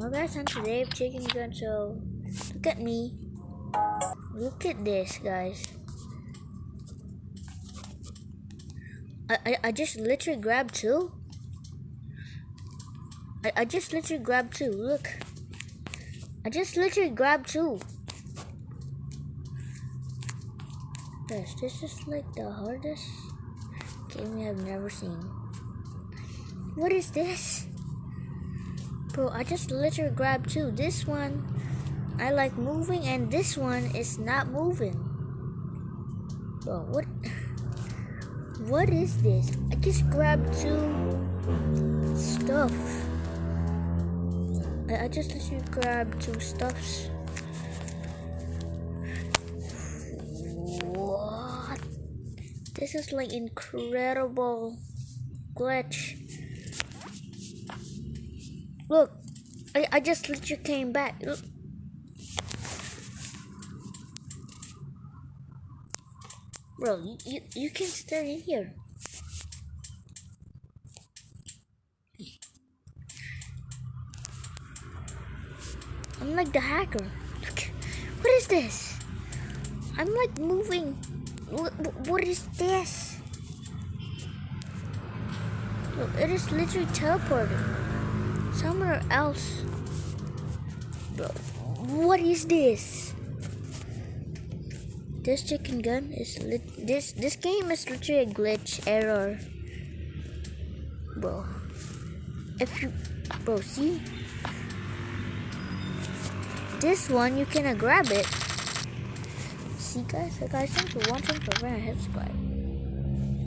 Well guys, I'm today Chicken Gun, so look at me. Look at this, guys. I just literally grabbed two. I just literally grabbed two. Look. I just literally grabbed two. Guys, this is like the hardest game I've never seen. What is this? Bro, I just literally grabbed two. This one, I like moving, and this one is not moving. Bro, what is this? I just grabbed two stuff. I just literally grabbed two stuffs. What? This is like incredible glitch. Look, I just literally came back. Look. Bro, you can stay in here. I'm like the hacker. Look, what is this? I'm like moving. What is this? Look, it is literally teleporting somewhere else. Bro, what is this? This Chicken Gun is this game is literally a glitch error. Bro. See? This one you cannot grab it. See guys, thanks for watching, for subscribe.